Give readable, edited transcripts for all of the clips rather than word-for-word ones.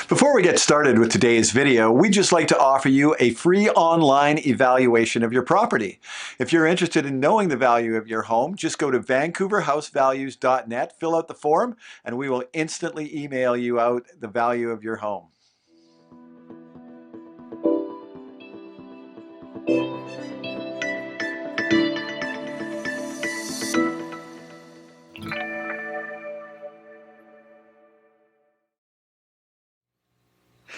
Before we get started with today's video, we'd just like to offer you a free online evaluation of your property. If you're interested in knowing the value of your home, just go to vancouverhousevalues.net, fill out the form, and we will instantly email you out the value of your home.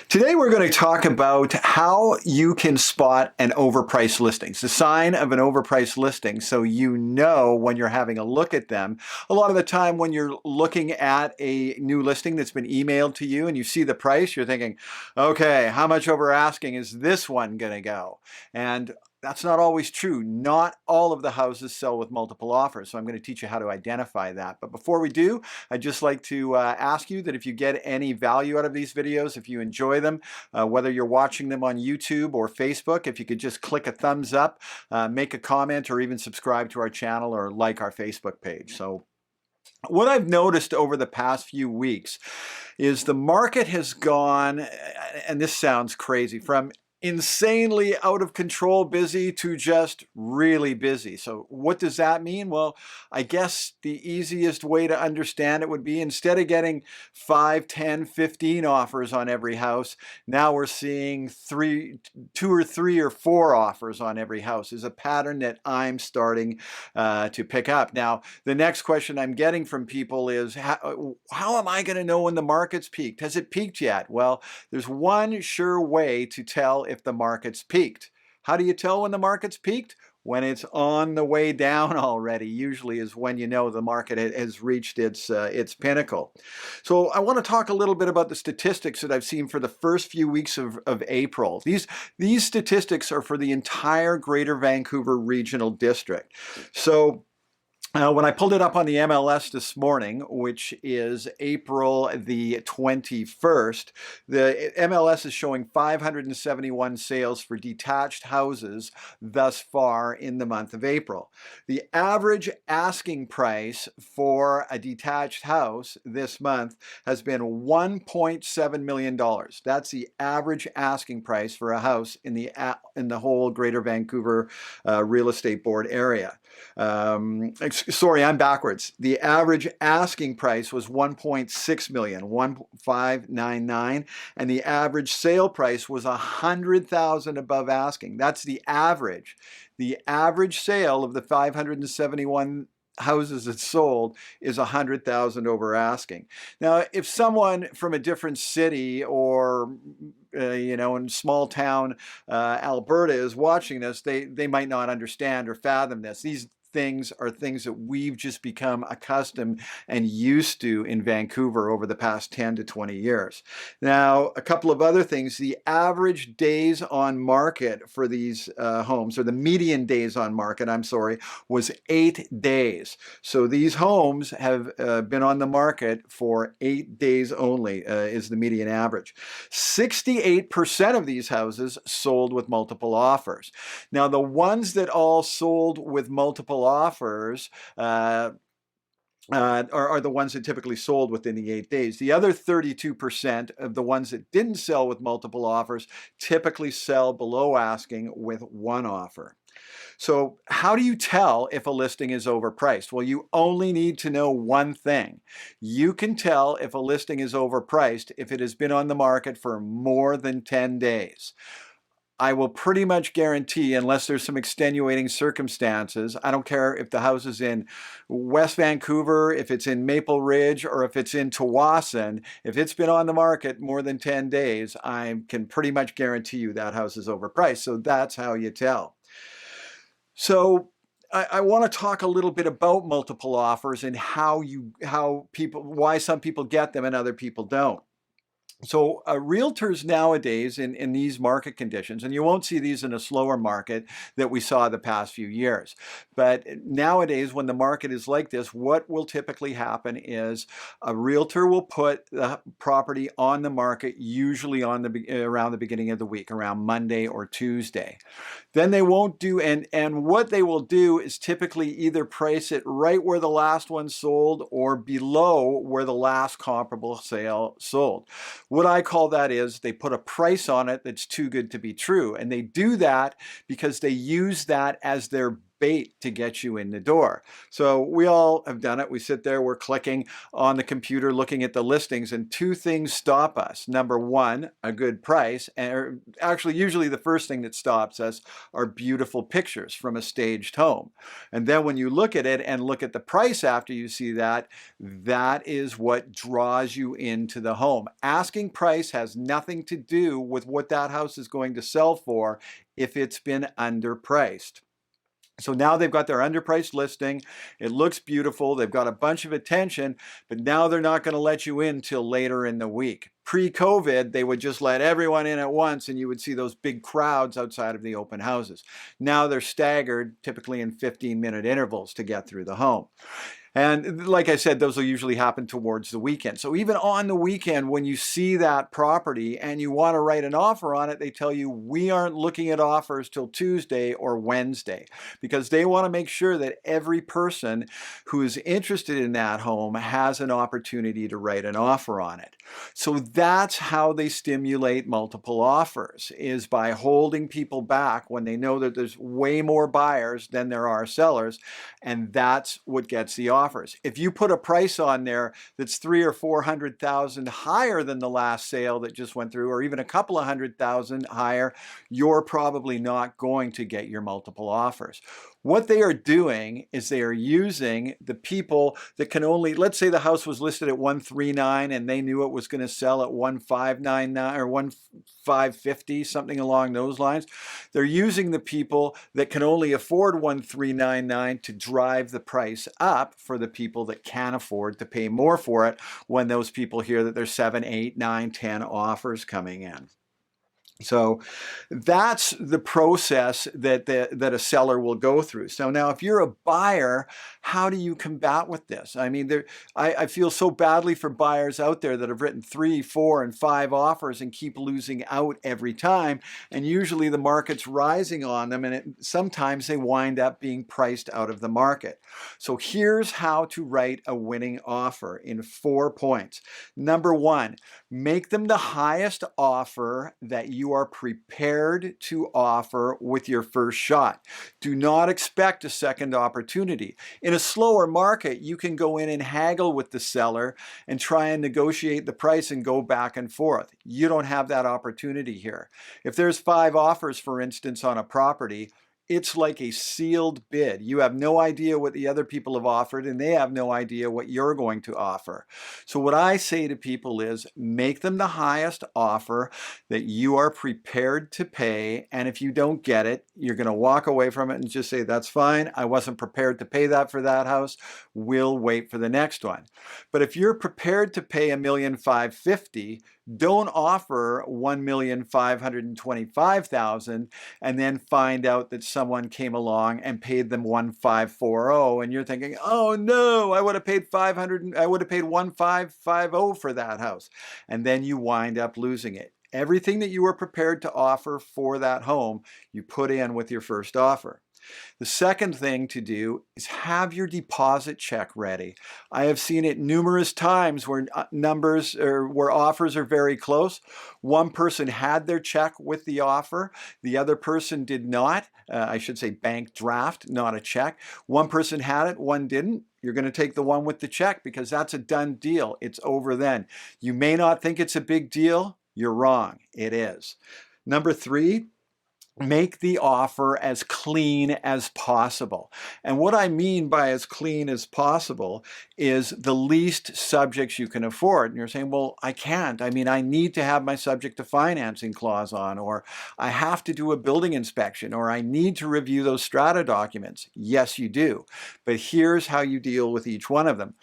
Today we're going to talk about how you can spot an overpriced listing. It's a sign of an overpriced listing, so you know when you're having a look at them. A lot of the time when you're looking at a new listing that's been emailed to you and you see the price, you're thinking, okay, how much over asking is this one going to go? And that's not always true. Not all of the houses sell with multiple offers, so I'm going to teach you how to identify that. But before we do, I'd just like to ask you that if you get any value out of these videos, if you enjoy them, whether you're watching them on YouTube or Facebook, if you could just click a thumbs up, make a comment, or even subscribe to our channel or like our Facebook page. So what I've noticed over the past few weeks is the market has gone, and this sounds crazy, from insanely out of control busy to just really busy. So what does that mean? Well, I guess the easiest way to understand it would be instead of getting 5, 10, 15 offers on every house, now we're seeing 2 or 3 or 4 offers on every house is a pattern that I'm starting to pick up. Now, the next question I'm getting from people is, how am I going to know when the market's peaked? Has it peaked yet? Well, there's one sure way to tell if the market's peaked. How do you tell when the market's peaked? When it's on the way down already, usually is when you know the market has reached its pinnacle. So I want to talk a little bit about the statistics that I've seen for the first few weeks of April. These statistics are for the entire Greater Vancouver Regional District. So when I pulled it up on the MLS this morning, which is April the 21st, the MLS is showing 571 sales for detached houses thus far in the month of April. The average asking price for a detached house this month has been $1.7 million. That's the average asking price for a house in the whole Greater Vancouver Real Estate Board area. Sorry, I'm backwards. The average asking price was 1.6 million, 1,599, and the average sale price was 100,000 above asking. That's the average. The average sale of the 571 houses that sold is 100,000 over asking. Now, if someone from a different city or in small town Alberta is watching this, they might not understand or fathom this. These things are things that we've just become accustomed and used to in Vancouver over the past 10 to 20 years. Now, a couple of other things. The average days on market for these homes, or the median days on market, was 8 days. So these homes have been on the market for 8 days only, is the median average. 68% of these houses sold with multiple offers. Now, the ones that all sold with multiple offers are the ones that typically sold within the 8 days. The other 32% of the ones that didn't sell with multiple offers typically sell below asking with one offer. So how do you tell if a listing is overpriced? Well, you only need to know one thing. You can tell if a listing is overpriced if it has been on the market for more than 10 days. I will pretty much guarantee, unless there's some extenuating circumstances, I don't care if the house is in West Vancouver, if it's in Maple Ridge, or if it's in Tsawwassen, if it's been on the market more than 10 days, I can pretty much guarantee you that house is overpriced. So that's how you tell. So I want to talk a little bit about multiple offers and why some people get them and other people don't. So realtors nowadays in these market conditions, and you won't see these in a slower market that we saw the past few years, but nowadays when the market is like this, what will typically happen is a realtor will put the property on the market usually around the beginning of the week, around Monday or Tuesday. Then they won't do, and what they will do is typically either price it right where the last one sold or below where the last comparable sale sold. What I call that is they put a price on it that's too good to be true. And they do that because they use that as their bait to get you in the door. So we all have done it. We sit there, we're clicking on the computer, looking at the listings, and two things stop us. Number one, a good price, and actually usually the first thing that stops us are beautiful pictures from a staged home. And then when you look at it and look at the price after you see that, that is what draws you into the home. Asking price has nothing to do with what that house is going to sell for if it's been underpriced. So now they've got their underpriced listing. It looks beautiful. They've got a bunch of attention, but now they're not going to let you in till later in the week. Pre-COVID, they would just let everyone in at once and you would see those big crowds outside of the open houses. Now they're staggered, typically in 15-minute intervals to get through the home. And like I said, those will usually happen towards the weekend. So even on the weekend, when you see that property and you want to write an offer on it, they tell you we aren't looking at offers till Tuesday or Wednesday, because they want to make sure that every person who is interested in that home has an opportunity to write an offer on it. So that's how they stimulate multiple offers, is by holding people back when they know that there's way more buyers than there are sellers, and that's what gets the offers. If you put a price on there that's $300,000 or $400,000 higher than the last sale that just went through, or even a couple of $100,000 higher, you're probably not going to get your multiple offers. What they are doing is they are using the people that can only, let's say the house was listed at 139 and they knew it was going to sell at 1599 or 1550, something along those lines. They're using the people that can only afford 1399 to drive the price up for the people that can afford to pay more for it when those people hear that there's 7, 8, 9, 10 offers coming in. So that's the process that a seller will go through. So now if you're a buyer, how do you combat with this? I mean, I feel so badly for buyers out there that have written 3, 4, and 5 offers and keep losing out every time. And usually the market's rising on them, and sometimes they wind up being priced out of the market. So here's how to write a winning offer in 4 points. Number 1, make them the highest offer that you are prepared to offer with your first shot. Do not expect a second opportunity. In a slower market, you can go in and haggle with the seller and try and negotiate the price and go back and forth. You don't have that opportunity here. If there's 5 offers, for instance, on a property, it's like a sealed bid. You have no idea what the other people have offered, and they have no idea what you're going to offer. So what I say to people is make them the highest offer that you are prepared to pay. And if you don't get it, you're going to walk away from it and just say, that's fine. I wasn't prepared to pay that for that house. We'll wait for the next one. But if you're prepared to pay $1,550,000, don't offer $1,525,000 and then find out that someone came along and paid them $1,540, and you're thinking, oh no, I would have paid $1,550 for that house, and then you wind up losing it. Everything that you were prepared to offer for that home, you put in with your first offer. The second thing to do is have your deposit check ready. I have seen it numerous times where numbers or where offers are very close. One person had their check with the offer. The other person did not. I should say bank draft, not a check. One person had it, one didn't. You're going to take the one with the check because that's a done deal. It's over then. You may not think it's a big deal. You're wrong. It is. Number 3, make the offer as clean as possible. And what I mean by as clean as possible is the least subjects you can afford. And you're saying, well, I can't. I mean, I need to have my subject to financing clause on, or I have to do a building inspection, or I need to review those strata documents. Yes, you do. But here's how you deal with each one of them.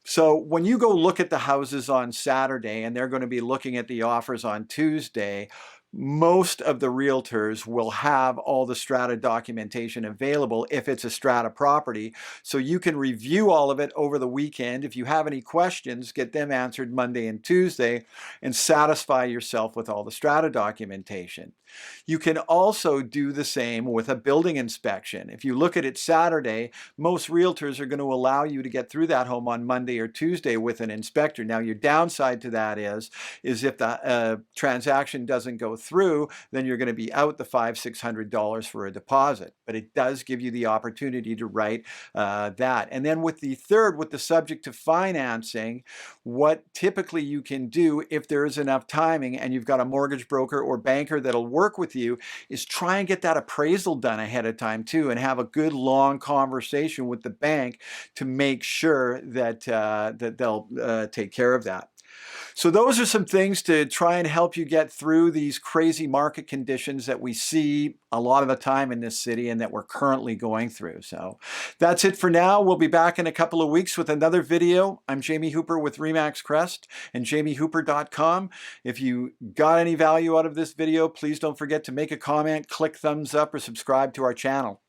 So when you go look at the houses on Saturday and they're going to be looking at the offers on Tuesday, most of the realtors will have all the strata documentation available if it's a strata property. So you can review all of it over the weekend. If you have any questions, get them answered Monday and Tuesday and satisfy yourself with all the strata documentation. You can also do the same with a building inspection. If you look at it Saturday, most realtors are going to allow you to get through that home on Monday or Tuesday with an inspector. Now, your downside to that is if the transaction doesn't go through, then you're going to be out the $500-600 for a deposit. But it does give you the opportunity to write that. And then with the third, with the subject to financing, what typically you can do if there is enough timing and you've got a mortgage broker or banker that'll work with you is try and get that appraisal done ahead of time too, and have a good long conversation with the bank to make sure that that they'll take care of that. So those are some things to try and help you get through these crazy market conditions that we see a lot of the time in this city and that we're currently going through. So that's it for now. We'll be back in a couple of weeks with another video. I'm Jamie Hooper with RE/MAX Crest and jamiehooper.com. If you got any value out of this video, please don't forget to make a comment, click thumbs up, or subscribe to our channel.